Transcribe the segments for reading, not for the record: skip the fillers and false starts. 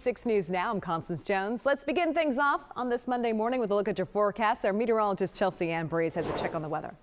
6 News Now, I'm Constance Jones. Let's begin things off on this Monday morning with a look at your forecast. Our meteorologist Chelsea Ann Breeze has a check on the weather.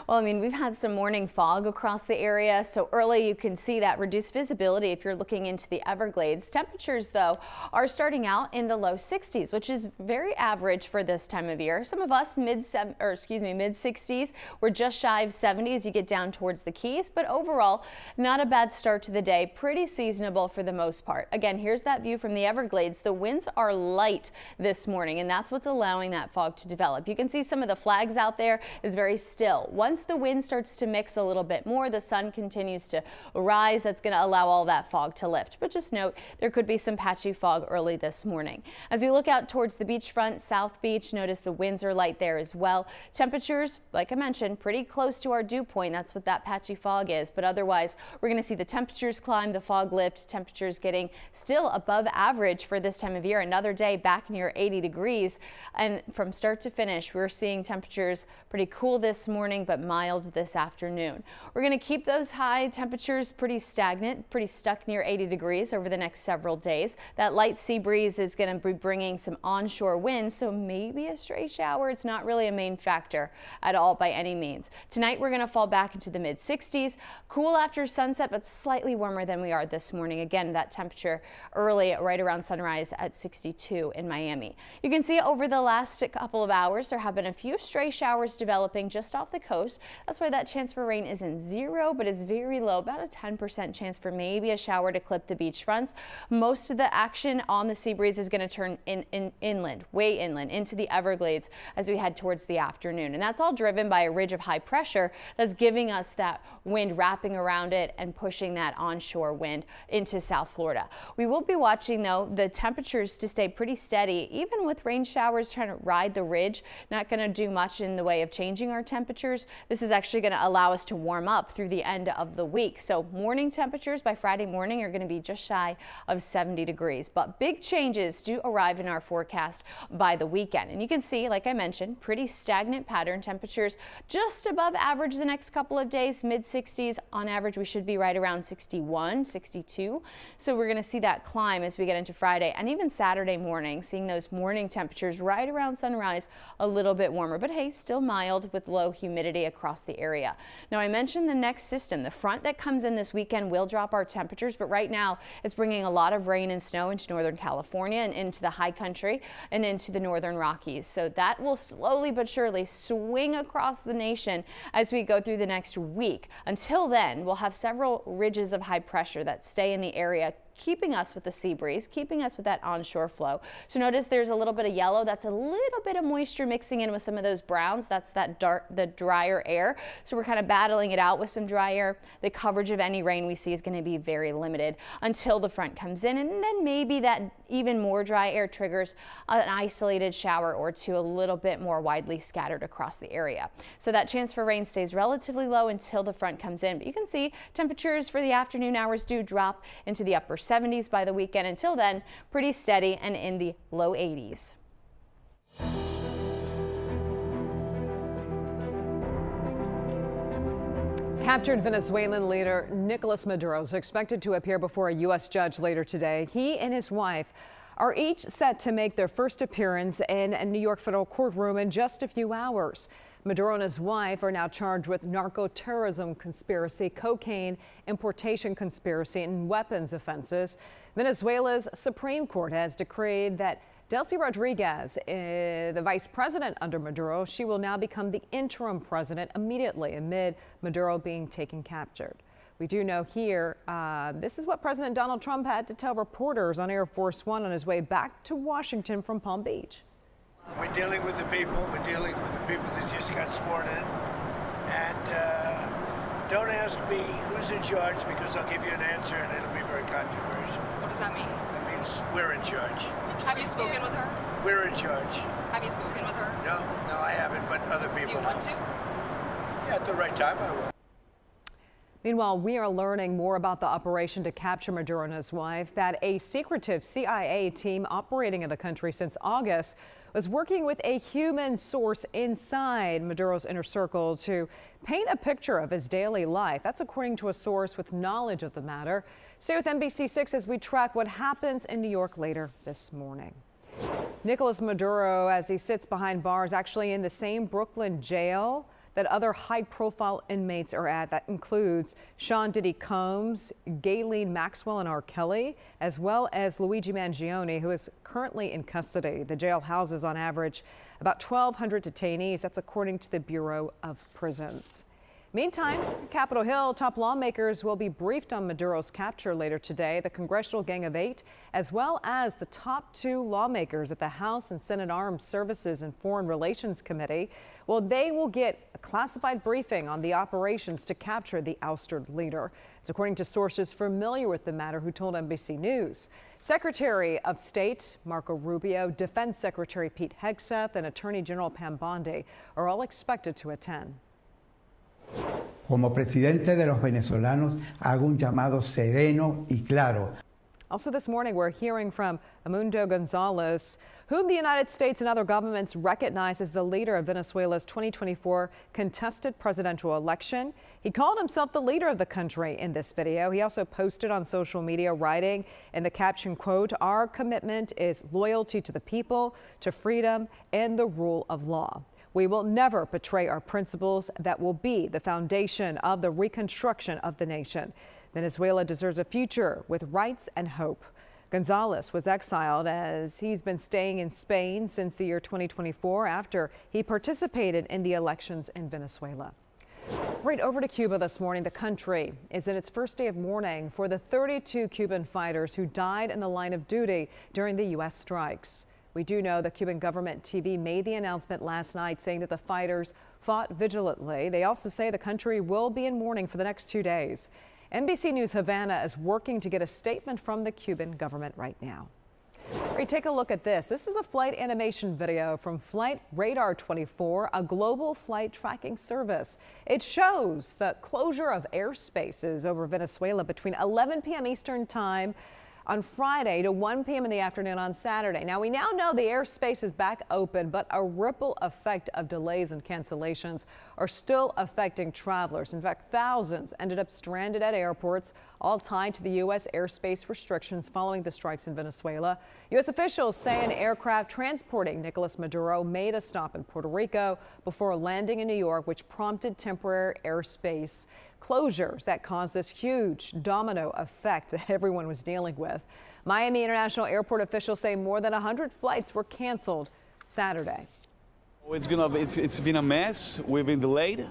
Well, we've had some morning fog across the area, so early you can see that reduced visibility if you're looking into the Everglades. Temperatures, though, are starting out in the low 60s, which is very average for this time of year. Some of us mid 60s. We're just shy of 70 as you get down towards the Keys, but overall, not a bad start to the day. Pretty seasonable for the most part. Again, here's that view from the Everglades. The winds are light this morning, and that's what's allowing that fog to develop. You can see some of the flags out there is very still. Once the wind starts to mix a little bit more, the sun continues to rise. That's going to allow all that fog to lift. But just note, there could be some patchy fog early this morning. As we look out towards the beachfront, South Beach, notice the winds are light there as well. Temperatures, like I mentioned, pretty close to our dew point. That's what that patchy fog is. But otherwise, we're going to see the temperatures climb, the fog lift, temperatures getting still above average for this time of year. Another day back near 80 degrees. And from start to finish, we're seeing temperatures pretty cool this morning, but mild this afternoon. We're going to keep those high temperatures pretty stagnant, pretty stuck near 80 degrees over the next several days. That light sea breeze is going to be bringing some onshore winds, so maybe a stray shower. It's not really a main factor at all by any means. Tonight, we're going to fall back into the mid 60s. Cool after sunset, but slightly warmer than we are this morning. Again, that temperature early right around sunrise at 62 in Miami. You can see over the last couple of hours, there have been a few stray showers developing just off the coast. That's why that chance for rain isn't zero, but it's very low, about a 10% chance for maybe a shower to clip the beach fronts. Most of the action on the sea breeze is going to turn inland, way inland into the Everglades as we head towards the afternoon. And that's all driven by a ridge of high pressure that's giving us that wind wrapping around it and pushing that onshore wind into South Florida. We will be watching, though, the temperatures to stay pretty steady, even with rain showers trying to ride the ridge. Not going to do much in the way of changing our temperatures. This is actually going to allow us to warm up through the end of the week. So morning temperatures by Friday morning are going to be just shy of 70 degrees. But big changes do arrive in our forecast by the weekend. And you can see, like I mentioned, pretty stagnant pattern. Temperatures just above average the next couple of days, mid 60s. On average, we should be right around 61, 62. So we're going to see that climb as we get into Friday and even Saturday morning, seeing those morning temperatures right around sunrise, a little bit warmer, but hey, still mild with low humidity across the area. Now, I mentioned the next system, the front that comes in this weekend will drop our temperatures, but right now it's bringing a lot of rain and snow into Northern California and into the high country and into the Northern Rockies. So that will slowly but surely swing across the nation as we go through the next week. Until then, we'll have several ridges of high pressure that stay in the area, keeping us with the sea breeze, keeping us with that onshore flow. So notice there's a little bit of yellow. That's a little bit of moisture mixing in with some of those browns. That's that the drier air. So we're kind of battling it out with some dry air. The coverage of any rain we see is going to be very limited until the front comes in, and then maybe that even more dry air triggers an isolated shower or two, a little bit more widely scattered across the area. So that chance for rain stays relatively low until the front comes in. But you can see temperatures for the afternoon hours do drop into the upper 70s by the weekend. Until then, pretty steady and in the low 80s. Captured Venezuelan leader Nicolas Maduro is expected to appear before a U.S. judge later today. He and his wife are each set to make their first appearance in a New York federal courtroom in just a few hours. Maduro and his wife are now charged with narco-terrorism conspiracy, cocaine importation conspiracy, and weapons offenses. Venezuela's Supreme Court has decreed that Delcy Rodriguez, the vice president under Maduro, she will now become the interim president immediately amid Maduro being taken captured. We do know here, this is what President Donald Trump had to tell reporters on Air Force One on his way back to Washington from Palm Beach. We're dealing with the people. We're dealing with the people that just got sworn in. And don't ask me who's in charge, because I'll give you an answer and it'll be very controversial. What does that mean? That means we're in charge. Have you spoken with her? We're in charge. Have you spoken with her? No, I haven't, but other people Do you want to? Yeah, at the right time I will. Meanwhile, we are learning more about the operation to capture Maduro and his wife, that a secretive CIA team operating in the country since August was working with a human source inside Maduro's inner circle to paint a picture of his daily life. That's according to a source with knowledge of the matter. Stay with NBC6 as we track what happens in New York later this morning. Nicolas Maduro, as he sits behind bars, actually in the same Brooklyn jail that other high-profile inmates are at. That includes Sean Diddy Combs, Ghislaine Maxwell, and R. Kelly, as well as Luigi Mangione, who is currently in custody. The jail houses, on average, about 1,200 detainees. That's according to the Bureau of Prisons. Meantime, Capitol Hill top lawmakers will be briefed on Maduro's capture later today. The Congressional Gang of Eight, as well as the top two lawmakers at the House and Senate Armed Services and Foreign Relations Committee, well, they will get a classified briefing on the operations to capture the ousted leader. It's according to sources familiar with the matter who told NBC News. Secretary of State Marco Rubio, Defense Secretary Pete Hegseth, and Attorney General Pam Bondi are all expected to attend. Como presidente de los venezolanos, hago un llamado sereno y claro. Also this morning, we're hearing from Edmundo Gonzalez, whom the United States and other governments recognize as the leader of Venezuela's 2024 contested presidential election. He called himself the leader of the country in this video. He also posted on social media, writing in the caption, quote, "Our commitment is loyalty to the people, to freedom, and the rule of law. We will never betray our principles that will be the foundation of the reconstruction of the nation. Venezuela deserves a future with rights and hope." Gonzalez was exiled as he's been staying in Spain since the year 2024 after he participated in the elections in Venezuela. Right over to Cuba this morning. The country is in its first day of mourning for the 32 Cuban fighters who died in the line of duty during the U.S. strikes. We do know the Cuban government TV made the announcement last night saying that the fighters fought vigilantly. They also say the country will be in mourning for the next 2 days. NBC News Havana is working to get a statement from the Cuban government right now. Right, take a look at this. This is a flight animation video from Flight Radar 24, a global flight tracking service. It shows the closure of airspaces over Venezuela between 11 p.m. Eastern Time on Friday to 1 p.m. in the afternoon on Saturday. Now, we now know the airspace is back open, but a ripple effect of delays and cancellations are still affecting travelers. In fact, thousands ended up stranded at airports, all tied to the U.S. airspace restrictions following the strikes in Venezuela. U.S. officials say an aircraft transporting Nicolas Maduro made a stop in Puerto Rico before landing in New York, which prompted temporary airspace closures that caused this huge domino effect that everyone was dealing with. Miami International Airport officials say more than 100 flights were canceled Saturday. It's been a mess. We've been delayed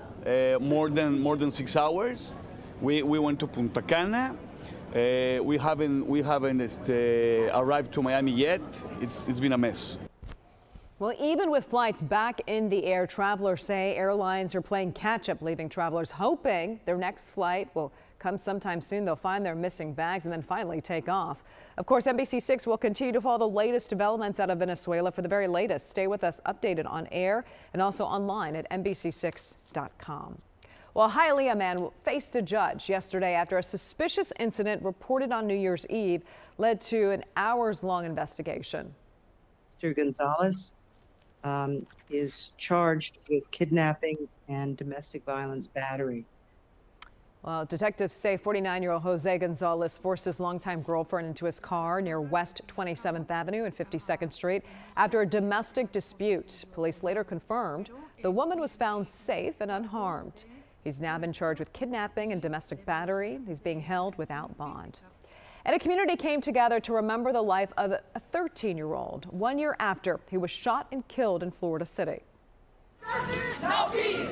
more than 6 hours. We went to Punta Cana. We haven't arrived to Miami yet. It's been a mess. Well, even with flights back in the air, travelers say airlines are playing catch up, leaving travelers hoping their next flight will come sometime soon. They'll find their missing bags and then finally take off. Of course, NBC6 will continue to follow the latest developments out of Venezuela. For the very latest, stay with us updated on air and also online at NBC6.com. Well, a Hialeah man faced a judge yesterday after a suspicious incident reported on New Year's Eve led to an hours-long investigation. Mr. Gonzalez is charged with kidnapping and domestic violence battery. Well, detectives say 49-year-old Jose Gonzalez forced his longtime girlfriend into his car near West 27th Avenue and 52nd Street after a domestic dispute. Police later confirmed the woman was found safe and unharmed. He's now been charged with kidnapping and domestic battery. He's being held without bond. And a community came together to remember the life of a 13-year-old 1 year after he was shot and killed in Florida City. No peace.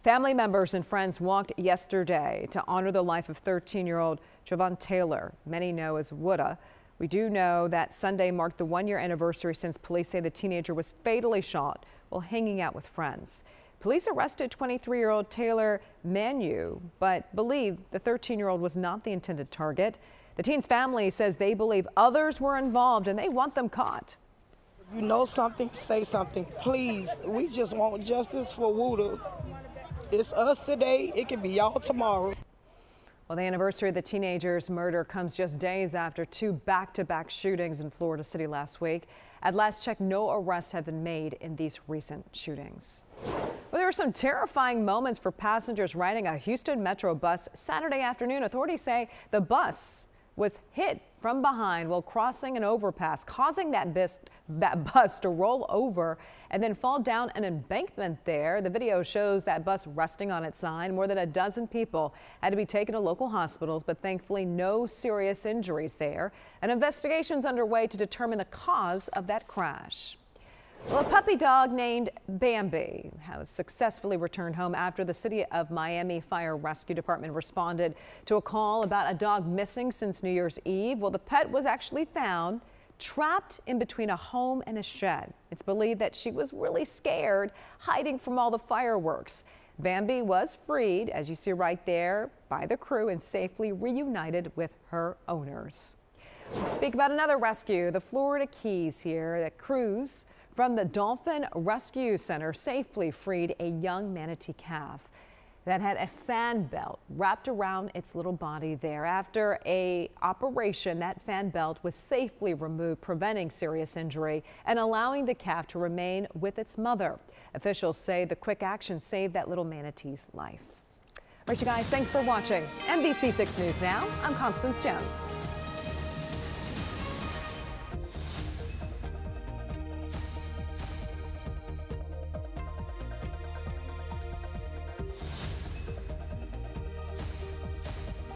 Family members and friends walked yesterday to honor the life of 13-year-old Javon Taylor, many know as Woodha. We do know that Sunday marked the 1 year anniversary since police say the teenager was fatally shot while hanging out with friends. Police arrested 23-year-old Taylor Manu, but believe the 13-year-old was not the intended target. The teen's family says they believe others were involved and they want them caught. If you know something, say something, please. We just want justice for Woodha. It's us today, it can be y'all tomorrow. Well, the anniversary of the teenager's murder comes just days after two back-to-back shootings in Florida City last week. At last check, no arrests have been made in these recent shootings. Well, there were some terrifying moments for passengers riding a Houston Metro bus Saturday afternoon. Authorities say the bus was hit from behind while crossing an overpass, causing that bus to roll over and then fall down an embankment there. The video shows that bus resting on its side. More than a dozen people had to be taken to local hospitals, but thankfully no serious injuries there. An investigation's underway to determine the cause of that crash. Well, a puppy dog named Bambi has successfully returned home after the City of Miami Fire Rescue Department responded to a call about a dog missing since New Year's Eve. Well, the pet was actually found trapped in between a home and a shed. It's believed that she was really scared, hiding from all the fireworks. Bambi was freed, as you see right there, by the crew and safely reunited with her owners. Let's speak about another rescue. The Florida Keys here, that crews from the Dolphin Rescue Center safely freed a young manatee calf that had a fan belt wrapped around its little body there. After an operation, that fan belt was safely removed, preventing serious injury and allowing the calf to remain with its mother. Officials say the quick action saved that little manatee's life. All right, you guys, thanks for watching. NBC6 News Now, I'm Constance Jones.